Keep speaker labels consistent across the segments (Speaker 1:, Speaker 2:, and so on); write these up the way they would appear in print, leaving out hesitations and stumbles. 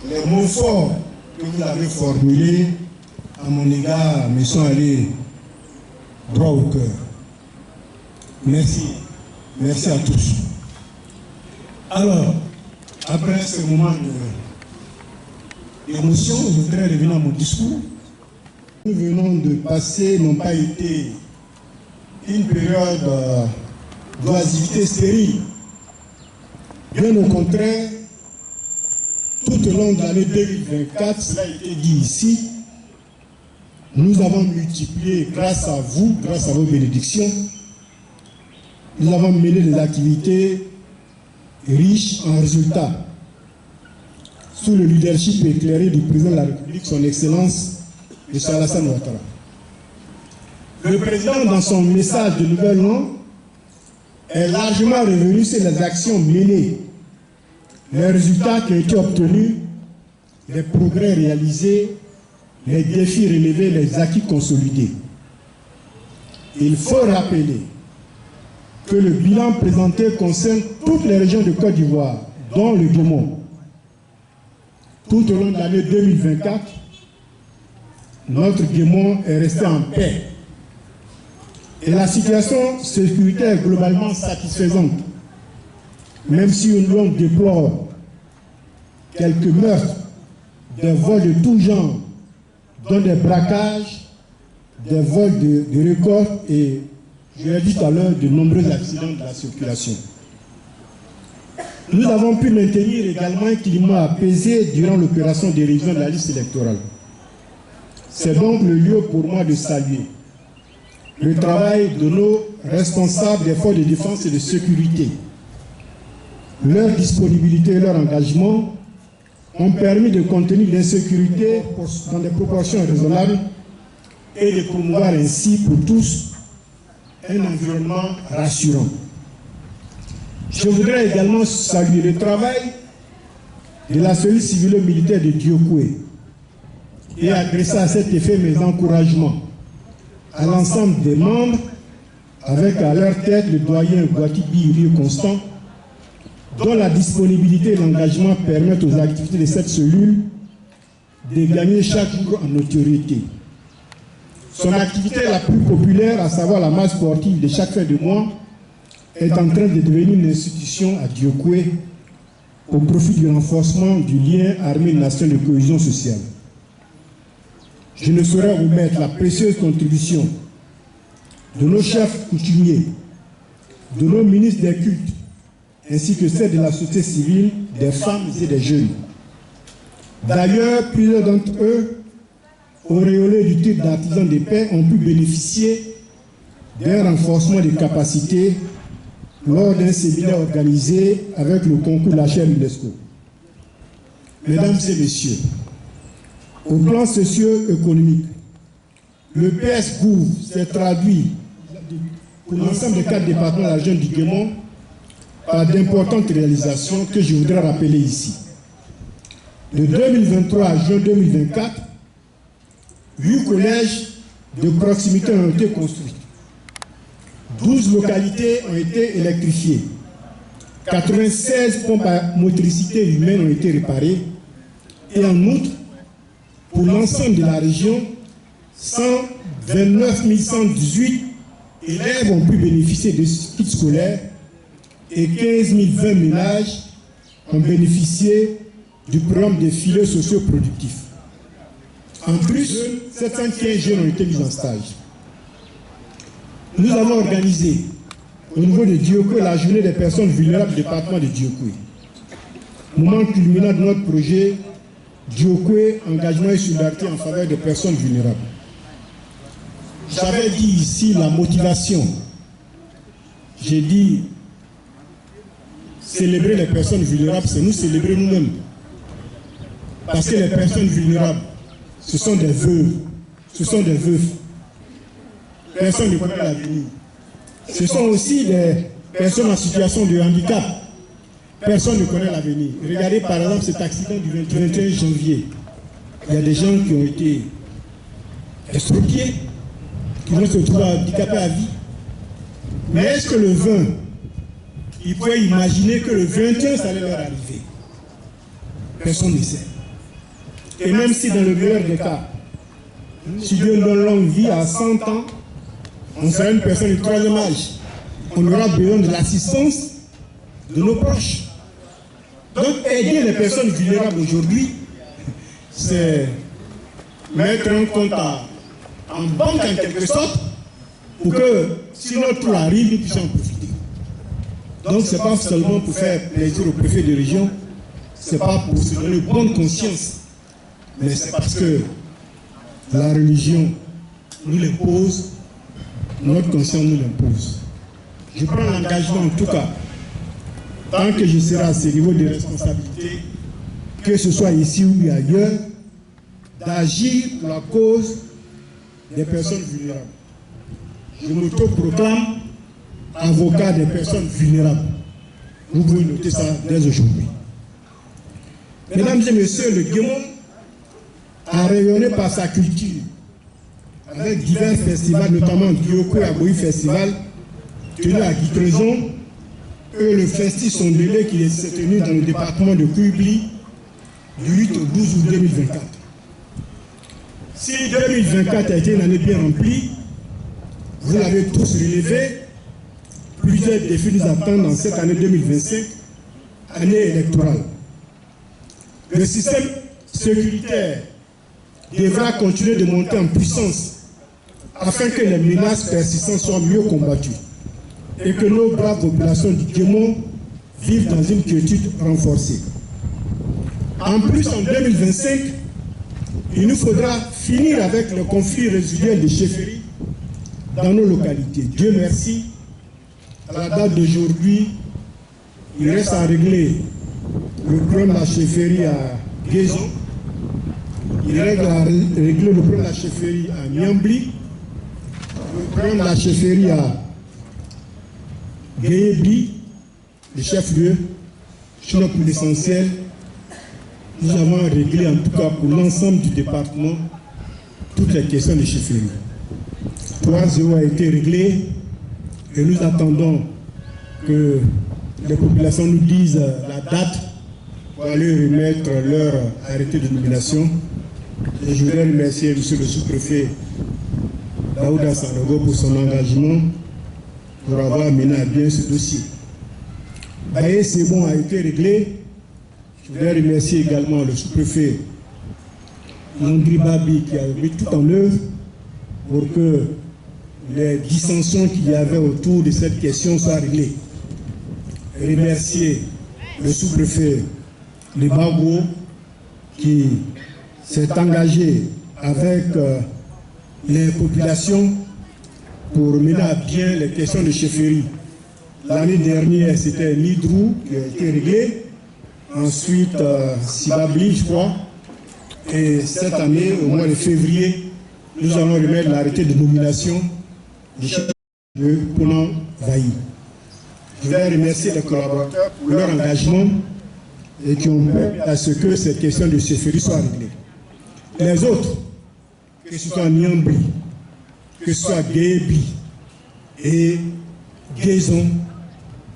Speaker 1: Les mots forts que vous avez formulés à mon égard me sont allés droit au cœur. Merci. Merci à tous. Alors, après ce moment d'émotion, je voudrais revenir à mon discours. Nous venons de passer, n'ont pas été une période d'oisiveté stérile. Bien au contraire, tout au long de l'année 2024, cela a été dit ici, nous avons multiplié, grâce à vous, grâce à vos bénédictions, nous avons mené des activités riches en résultats, sous le leadership éclairé du président de la République, son Excellence, M. Alassane Ouattara. Le président, dans son message de nouvel an, est largement revenu sur les actions menées, les résultats qui ont été obtenus, les progrès réalisés, les défis relevés, les acquis consolidés. Il faut rappeler que le bilan présenté concerne toutes les régions de Côte d'Ivoire, dont le Guémon. Tout au long de l'année 2024, notre Guémon est resté en paix. Et la situation sécuritaire est globalement satisfaisante, même si l'on déplore quelques meurtres, des vols de tout genre, dont des braquages, des vols de records et, je l'ai dit tout à l'heure, de nombreux accidents de la circulation. Nous avons pu maintenir également un climat apaisé durant l'opération de révision de la liste électorale. C'est donc le lieu pour moi de saluer le travail de nos responsables des forces de défense et de sécurité. Leur disponibilité et leur engagement ont permis de contenir l'insécurité dans des proportions raisonnables et de promouvoir ainsi pour tous un environnement rassurant. Je voudrais également saluer le travail de la cellule civilo-militaire de Diokoué et adresser à cet effet mes encouragements à l'ensemble des membres, avec à leur tête le doyen Guatibi Rio Constant, dont la disponibilité et l'engagement permettent aux activités de cette cellule de gagner chaque jour en notoriété. Son activité la plus populaire, à savoir la marche sportive de chaque fin de mois, est en train de devenir une institution à Diokoué au profit du renforcement du lien armée-nation de cohésion sociale. Je ne saurais omettre la précieuse contribution de nos chefs coutumiers, de nos ministres des cultes, ainsi que celle de la société civile, des femmes et des jeunes. D'ailleurs, plusieurs d'entre eux, auréolés du titre d'artisans de paix, ont pu bénéficier d'un renforcement des capacités lors d'un séminaire organisé avec le concours de la chaire UNESCO. Mesdames et messieurs, au plan socio-économique, le PS Gouv s'est traduit pour l'ensemble des 4 départements de la région du Guémon par d'importantes réalisations que je voudrais rappeler ici. De 2023 à juin 2024, 8 collèges de proximité ont été construits. 12 localités ont été électrifiées. 96 pompes à motricité humaine ont été réparées. Et en outre, pour l'ensemble de la région, 129 118 élèves ont pu bénéficier de kits scolaires et 15 020 ménages ont bénéficié du programme des filets sociaux productifs. En plus, 715 jeunes ont été mis en stage. Nous avons organisé au niveau de Diokoué la journée des personnes vulnérables du département de Diokoué. Moment culminant de notre projet Diokoué, engagement et solidarité en faveur des personnes vulnérables. J'avais dit ici la motivation. J'ai dit célébrer les personnes vulnérables, c'est nous célébrer nous-mêmes. Parce que les personnes vulnérables, ce sont des veuves, ce sont des veufs. Personne ne connaît l'avenir. Ce sont aussi des personnes en situation de handicap. Personne ne connaît l'avenir. Regardez par exemple cet accident du 21 janvier. Il y a des gens qui ont été estropiés, qui vont se trouver handicapés à vie. Mais est-ce que le 20, ils pouvaient imaginer que le 21, ça allait leur arriver? Personne ne sait. Et même si dans le meilleur des cas, si Dieu donne longue vie à 100 ans, on sera une personne du troisième âge. On aura besoin de l'assistance de nos proches. Donc aider les personnes vulnérables aujourd'hui, c'est mettre un compte en banque en quelque sorte, pour que si notre tour arrive, nous puissions en profiter. Donc ce n'est pas seulement pour faire plaisir au préfet de région, ce n'est pas pour se donner bonne conscience, mais c'est parce que la religion nous l'impose, notre conscience nous l'impose. Je prends l'engagement en tout cas, tant que je serai à ce niveau de responsabilité, que ce soit ici ou ailleurs, d'agir pour la cause des personnes vulnérables. Je m'auto-proclame avocat des personnes vulnérables. Vous pouvez noter ça dès aujourd'hui. Mesdames et messieurs, le Guémon a rayonné par sa culture, avec divers festivals, notamment Dioko et Aboui Festival, tenu à Guitrézon, et le Festi Sondélé qui s'est tenu dans le département de Koubli du 8 au 12 août 2024. Si 2024 a été une année bien remplie, vous l'avez tous relevé, plusieurs défis nous attendent dans cette année 2025, année électorale. Le système sécuritaire devra continuer de monter en puissance afin que les menaces persistantes soient mieux combattues et que nos braves populations du Guémon vivent dans une quiétude renforcée. En plus, en 2025, il nous faudra finir avec le conflit résiduel des chefferies dans nos localités. Dieu merci, à la date d'aujourd'hui, il reste à régler le problème de la chefferie à Guézon, il reste à régler le problème de la chefferie à Niambli, le problème de la chefferie à Guéébli, le chef-lieu. Sinon, pour l'essentiel, nous avons réglé, en tout cas pour l'ensemble du département, toutes les questions de chefferie. 3-0 a été réglé et nous attendons que les populations nous disent la date pour aller remettre leur arrêté de nomination. Et je voudrais remercier M. le sous-préfet Daouda Sanogo pour son engagement pour avoir mené à bien ce dossier. Baye Sebon a été réglé. Je voudrais remercier également le sous-préfet Landry Babi qui a mis tout en œuvre pour que les dissensions qu'il y avait autour de cette question soient réglées. Remercier le sous-préfet de Bago qui s'est engagé avec les populations pour mener à bien les questions de chefferie. L'année dernière, c'était Nidrou qui a été réglé. Ensuite, Sibabli, je crois. Et cette année, au mois de février, nous allons remettre l'arrêté de nomination du chef de Pounan Vaï. Je voudrais remercier les collaborateurs pour leur engagement et qui ont permis à ce que cette question de chefferie soit réglée. Les autres, que ce soit Niambli, que ce soit Guébi et Guézon,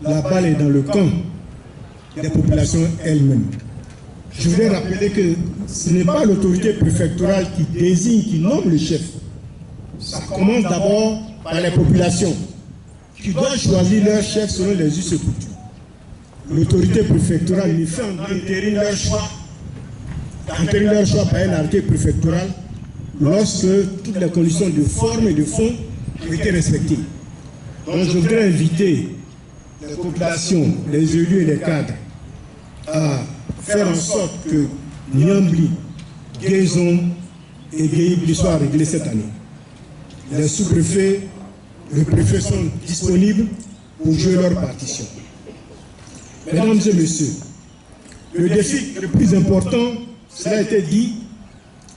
Speaker 1: la balle est dans le camp des populations elles-mêmes. Je voudrais rappeler que ce n'est pas l'autorité préfectorale qui désigne, qui nomme le chef. Ça commence d'abord par les populations qui doivent choisir leur chef selon les us et coutumes. L'autorité préfectorale les fait entériner leur choix par un arrêté préfectoral lorsque toutes les conditions de forme et de fond ont été respectées. Donc je voudrais inviter les populations, les élus et les cadres à faire en sorte que Niambli, Guézon et Guéibli soient réglés cette année. Les sous-préfets, le préfet sont disponibles pour jouer leur partition. Mesdames et messieurs, le défi le plus important, cela a été dit,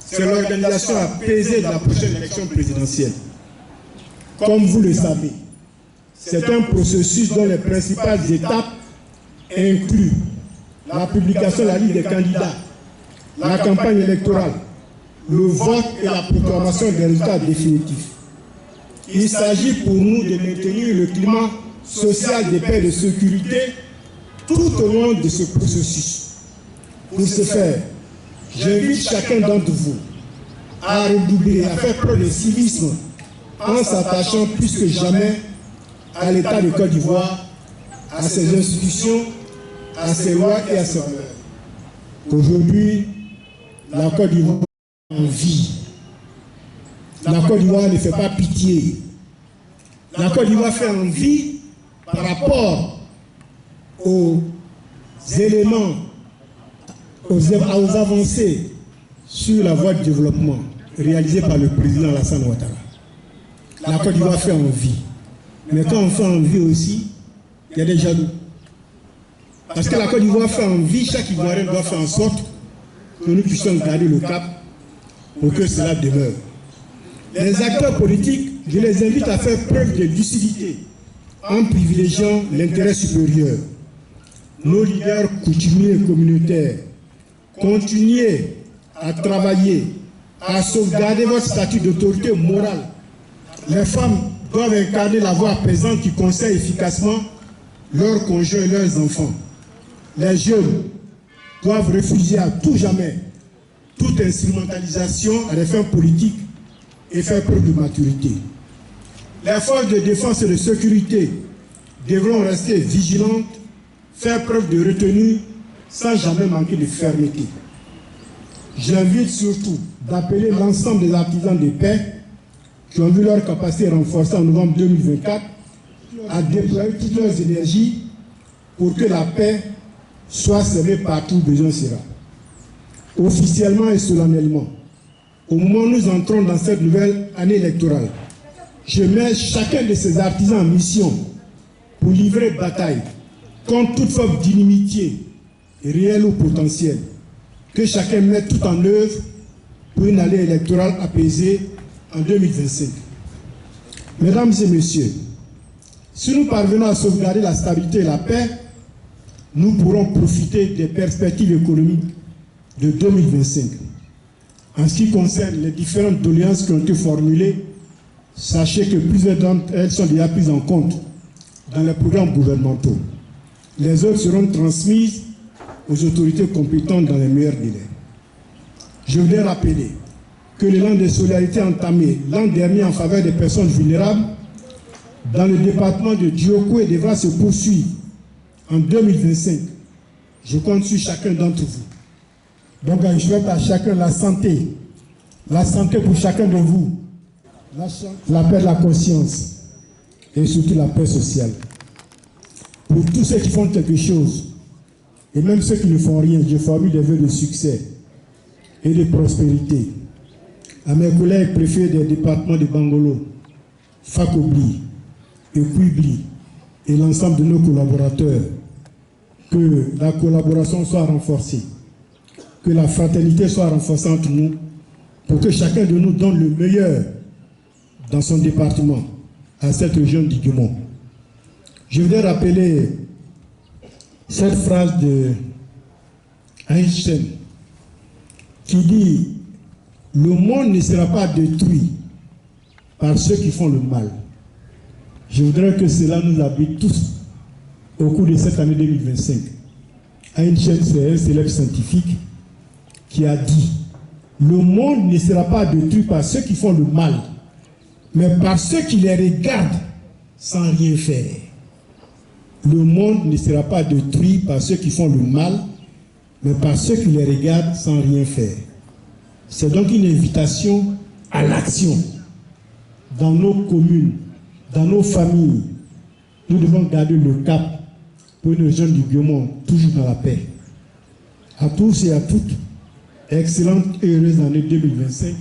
Speaker 1: c'est l'organisation apaisée de la prochaine élection présidentielle. Comme vous le savez, c'est un processus dont les principales étapes incluent la publication de la liste des candidats, la campagne électorale, le vote et la proclamation des résultats définitifs. Il s'agit pour nous de maintenir le climat social de paix et de sécurité tout au long de ce processus. Pour ce faire, J'invite chacun d'entre vous à redoubler, à faire preuve de civisme en s'attachant plus que jamais à l'État de Côte d'Ivoire, à ses institutions, à ses lois et à ses valeurs. Aujourd'hui, la Côte d'Ivoire est en vie. La Côte d'Ivoire ne fait pas pitié. La Côte d'Ivoire fait envie par rapport aux éléments, aux avancées sur la voie de développement réalisée par le président Alassane Ouattara. La Côte d'Ivoire fait envie. Mais quand on fait envie aussi, il y a des jaloux. Parce que la Côte d'Ivoire fait envie, chaque Ivoirien doit faire en sorte que nous puissions garder le cap pour que cela demeure. Les acteurs politiques, je les invite à faire preuve de lucidité en privilégiant l'intérêt supérieur. Nos leaders coutumiers et communautaires, continuez à travailler, à sauvegarder votre statut d'autorité morale. Les femmes doivent incarner la voix apaisante qui conseille efficacement leurs conjoints et leurs enfants. Les jeunes doivent refuser à tout jamais toute instrumentalisation à des fins politiques et faire preuve de maturité. Les forces de défense et de sécurité devront rester vigilantes, faire preuve de retenue sans jamais manquer de fermeté. J'invite surtout d'appeler l'ensemble des artisans de paix qui ont vu leur capacité renforcée en novembre 2024 à déployer toutes leurs énergies pour que la paix soit semée partout où besoin sera. Officiellement et solennellement, au moment où nous entrons dans cette nouvelle année électorale, je mets chacun de ces artisans en mission pour livrer bataille contre toute forme d'inimitié, réelle ou potentielle, que chacun mette tout en œuvre pour une année électorale apaisée en 2025. Mesdames et messieurs, si nous parvenons à sauvegarder la stabilité et la paix, nous pourrons profiter des perspectives économiques de 2025. En ce qui concerne les différentes doléances qui ont été formulées, sachez que plusieurs d'entre elles sont déjà prises en compte dans les programmes gouvernementaux. Les autres seront transmises aux autorités compétentes dans les meilleurs délais. Je voudrais rappeler que l'élan de solidarité entamé l'an dernier en faveur des personnes vulnérables dans le département de Djokoué devra se poursuivre en 2025. Je compte sur chacun d'entre vous. Donc je souhaite à chacun la santé pour chacun de vous, la paix de la conscience et surtout la paix sociale. Pour tous ceux qui font quelque chose et même ceux qui ne font rien, je formule des vœux de succès et de prospérité. À mes collègues préfets des départements de Bangolo, Fakobli et Kouibli et l'ensemble de nos collaborateurs, que la collaboration soit renforcée, que la fraternité soit renforcée entre nous, pour que chacun de nous donne le meilleur dans son département, à cette région du Guémon. Je voudrais rappeler cette phrase de Einstein qui dit « Le monde ne sera pas détruit par ceux qui font le mal ». Je voudrais que cela nous habite tous au cours de cette année 2025. Einstein, c'est un célèbre scientifique qui a dit « Le monde ne sera pas détruit par ceux qui font le mal, mais par ceux qui les regardent sans rien faire. » Le monde ne sera pas détruit par ceux qui font le mal, mais par ceux qui les regardent sans rien faire. C'est donc une invitation à l'action. Dans nos communes, dans nos familles, nous devons garder le cap pour une région du Guémon, toujours dans la paix. À tous et à toutes, excellente et heureuse année 2025.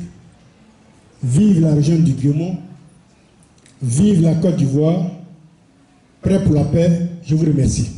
Speaker 1: Vive la région du Guémon, vive la Côte d'Ivoire, prêt pour la paix. Je vous remercie.